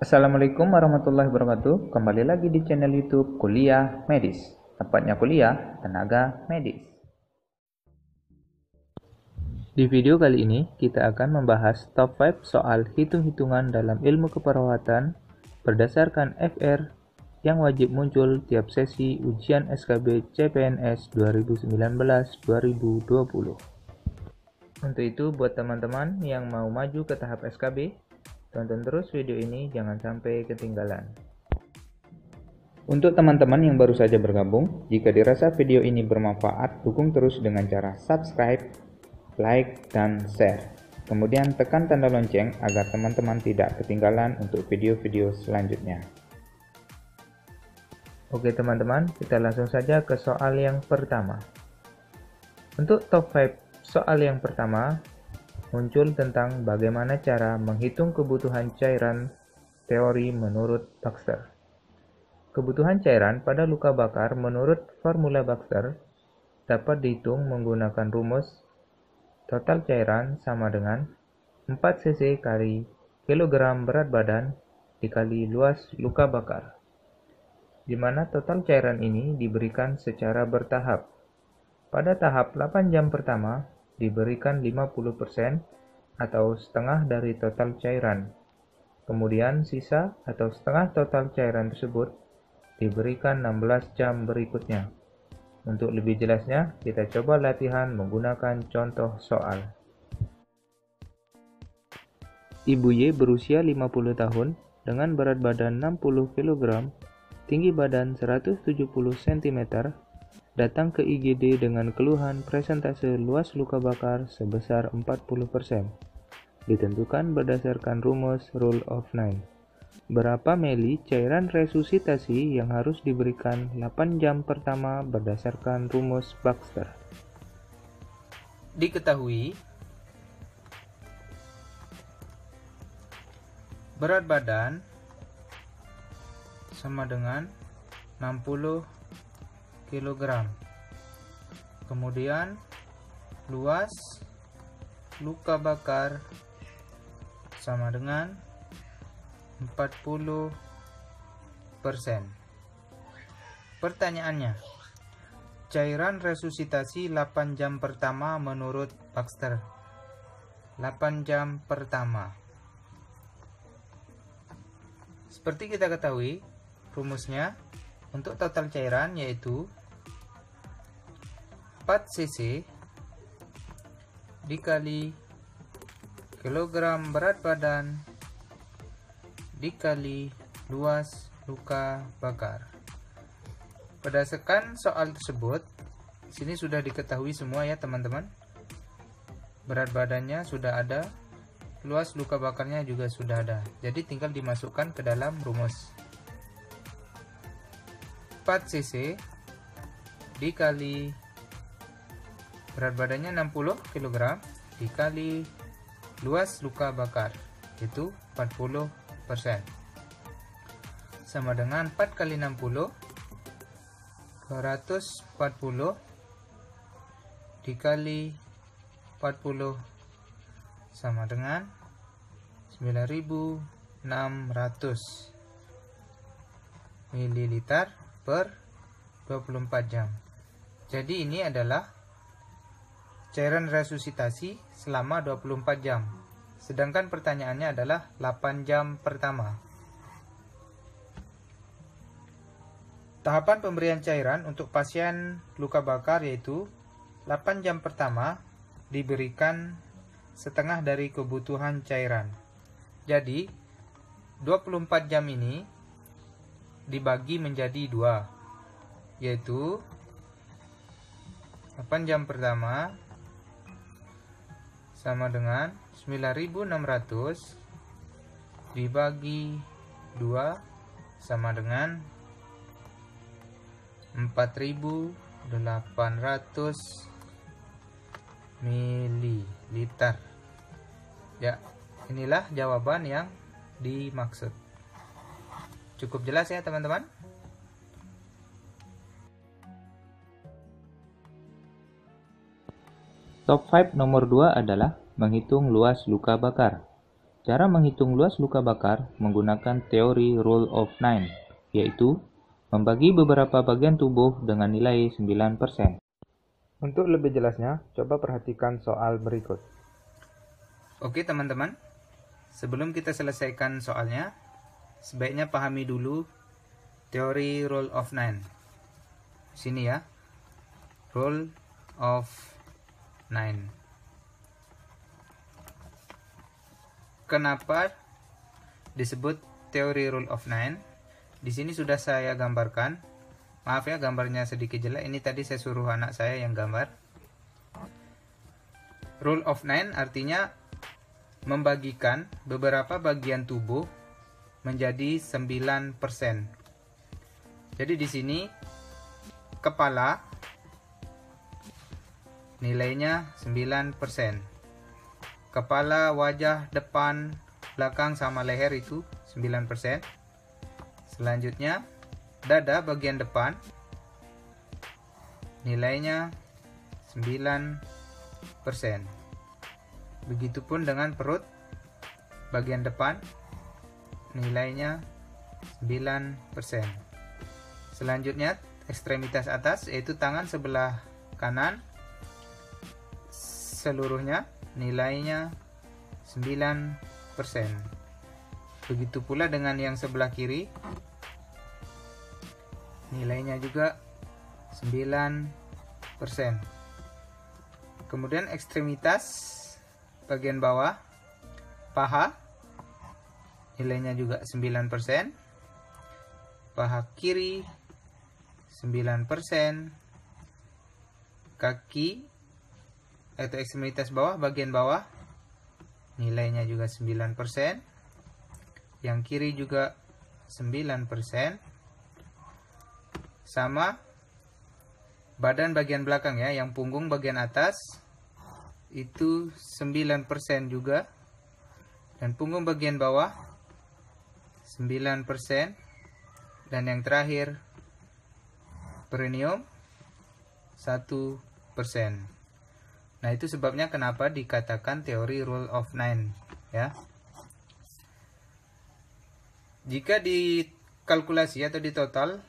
Assalamualaikum warahmatullahi wabarakatuh. Kembali lagi di channel YouTube Kuliah Medis. Tepatnya kuliah tenaga medis. Di video kali ini kita akan membahas top 5 soal hitung-hitungan dalam ilmu keperawatan berdasarkan FR yang wajib muncul tiap sesi ujian SKB CPNS 2019-2020. Untuk itu, buat teman-teman yang mau maju ke tahap SKB, tonton terus video ini, jangan sampai ketinggalan. Untuk teman-teman yang baru saja bergabung, jika dirasa video ini bermanfaat, dukung terus dengan cara subscribe, like, dan share. Kemudian tekan tanda lonceng agar teman-teman tidak ketinggalan untuk video-video selanjutnya. Oke teman-teman, kita langsung saja ke soal yang pertama. Untuk top 5 soal yang pertama, muncul tentang bagaimana cara menghitung kebutuhan cairan teori menurut Baxter. Kebutuhan cairan pada luka bakar menurut formula Baxter dapat dihitung menggunakan rumus total cairan sama dengan 4 cc kali kilogram berat badan dikali luas luka bakar, di mana total cairan ini diberikan secara bertahap. Pada tahap 8 jam pertama, diberikan 50% atau setengah dari total cairan. Kemudian sisa atau setengah total cairan tersebut diberikan 16 jam berikutnya. Untuk lebih jelasnya, kita coba latihan menggunakan contoh soal. Ibu Y berusia 50 tahun dengan berat badan 60 kg, tinggi badan 170 cm, datang ke IGD dengan keluhan presentase luas luka bakar sebesar 40%. Ditentukan berdasarkan rumus Rule of 9. Berapa mili cairan resusitasi yang harus diberikan 8 jam pertama berdasarkan rumus Baxter? Diketahui berat badan sama dengan 60 kg. Kemudian luas luka bakar sama dengan 40%. Pertanyaannya, cairan resusitasi 8 jam pertama menurut Baxter. 8 jam pertama. Seperti kita ketahui, rumusnya untuk total cairan yaitu 4 cc dikali kilogram berat badan dikali luas luka bakar. Berdasarkan soal tersebut, sini sudah diketahui semua ya teman-teman. Berat badannya sudah ada, luas luka bakarnya juga sudah ada. Jadi tinggal dimasukkan ke dalam rumus. 4 cc dikali berat badannya 60 kg dikali luas luka bakar, itu 40%. Sama dengan 4 kali 60, 240 dikali 40 sama dengan 9.600 ml per 24 jam. Jadi ini adalah cairan resusitasi selama 24 jam. Sedangkan pertanyaannya adalah 8 jam pertama. Tahapan pemberian cairan untuk pasien luka bakar yaitu 8 jam pertama diberikan setengah dari kebutuhan cairan. Jadi 24 jam ini dibagi menjadi 2, yaitu 8 jam pertama sama dengan 9.600 dibagi 2 sama dengan 4.800 ml. Ya, inilah jawaban yang dimaksud. Cukup jelas ya teman-teman? Top 5 nomor 2 adalah menghitung luas luka bakar. Cara menghitung luas luka bakar menggunakan teori Rule of Nine, yaitu membagi beberapa bagian tubuh dengan nilai 9%. Untuk lebih jelasnya, coba perhatikan soal berikut. Oke teman-teman, sebelum kita selesaikan soalnya, sebaiknya pahami dulu teori Rule of Nine. Sini ya, Rule of Nine. Kenapa disebut teori Rule of Nine? Di sini sudah saya gambarkan. Maaf ya, gambarnya sedikit jelek. Ini tadi saya suruh anak saya yang gambar. Rule of Nine artinya membagikan beberapa bagian tubuh menjadi 9%. Jadi di sini kepala nilainya 9%. Kepala, wajah, depan, belakang sama leher itu 9%. Selanjutnya dada bagian depan nilainya 9%. Begitupun dengan perut bagian depan nilainya 9%. Selanjutnya ekstremitas atas yaitu tangan sebelah kanan seluruhnya nilainya 9%. Begitu pula dengan yang sebelah kiri, nilainya juga 9%. Kemudian ekstremitas bagian bawah, paha, nilainya juga 9%. Paha kiri 9%. Kaki atau ekstremitas bawah bagian bawah nilainya juga 9%. Yang kiri juga 9%. Sama badan bagian belakang ya, yang punggung bagian atas itu 9% juga. Dan punggung bagian bawah 9%. Dan yang terakhir perineum 1%. Nah, itu sebabnya kenapa dikatakan teori Rule of Nine ya. Jika dikalkulasi atau ditotal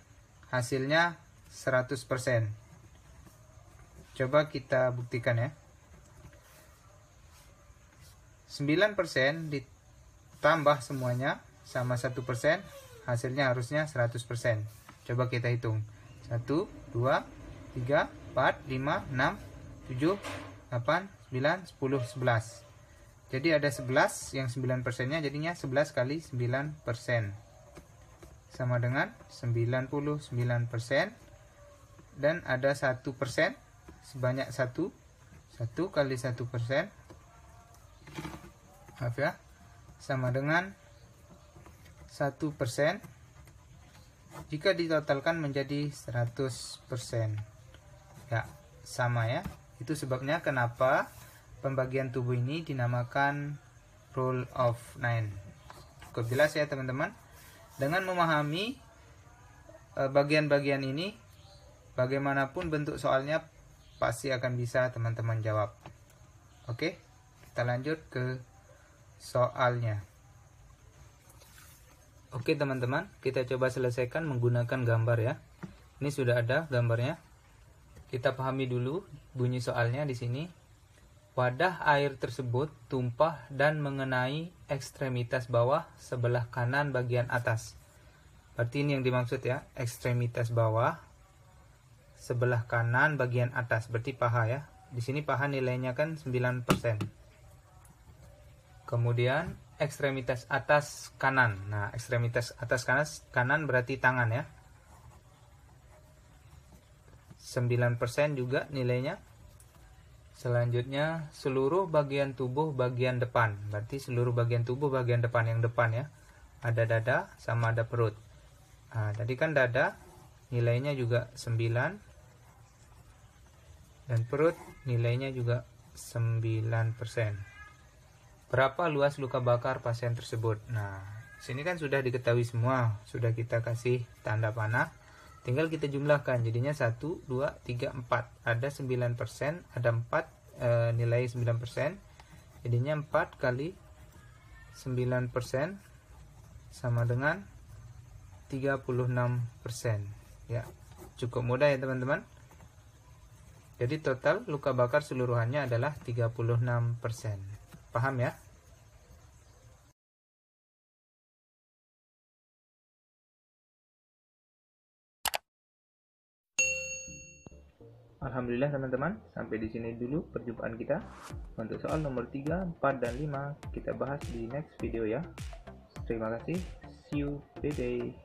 hasilnya 100%. Coba kita buktikan ya. 9% ditambah semuanya sama 1%, hasilnya harusnya 100%. Coba kita hitung. 1, 2, 3, 4, 5, 6, 7, 8, 9, 10, 11. Jadi ada 11 yang 9%-nya jadinya 11 kali 9% sama dengan 99%. Dan ada 1% sebanyak 1 kali 1%, maaf ya, sama dengan 1%. Jika ditotalkan menjadi 100%. Ya, sama ya. Itu sebabnya kenapa pembagian tubuh ini dinamakan Rule of Nine. Cukup jelas ya teman-teman. Dengan memahami bagian-bagian ini, bagaimanapun bentuk soalnya pasti akan bisa teman-teman jawab. Oke, kita lanjut ke soalnya. Oke teman-teman, kita coba selesaikan menggunakan gambar ya. Ini sudah ada gambarnya. Kita pahami dulu bunyi soalnya di sini. Wadah air tersebut tumpah dan mengenai ekstremitas bawah sebelah kanan bagian atas. Berarti ini yang dimaksud ya, ekstremitas bawah sebelah kanan bagian atas, berarti paha ya. Di sini paha nilainya kan 9%. Kemudian ekstremitas atas kanan. Nah, ekstremitas atas kanan berarti tangan ya. 9% juga nilainya. Selanjutnya seluruh bagian tubuh bagian depan. Berarti seluruh bagian tubuh bagian depan, yang depan ya. Ada dada sama ada perut. Nah, tadi kan dada nilainya juga 9. Dan perut nilainya juga 9%. Berapa luas luka bakar pasien tersebut? Nah, sini kan sudah diketahui semua. Sudah kita kasih tanda panah. Tinggal kita jumlahkan, jadinya 1, 2, 3, 4. Ada 9%, ada 4 nilai 9%. Jadinya 4 kali 9% sama dengan 36%. Ya, cukup mudah ya teman-teman. Jadi total luka bakar seluruhannya adalah 36%. Paham ya? Alhamdulillah teman-teman, sampai di sini dulu perjumpaan kita. Untuk soal nomor 3, 4, dan 5 kita bahas di next video ya. Terima kasih. See you. Bye-bye.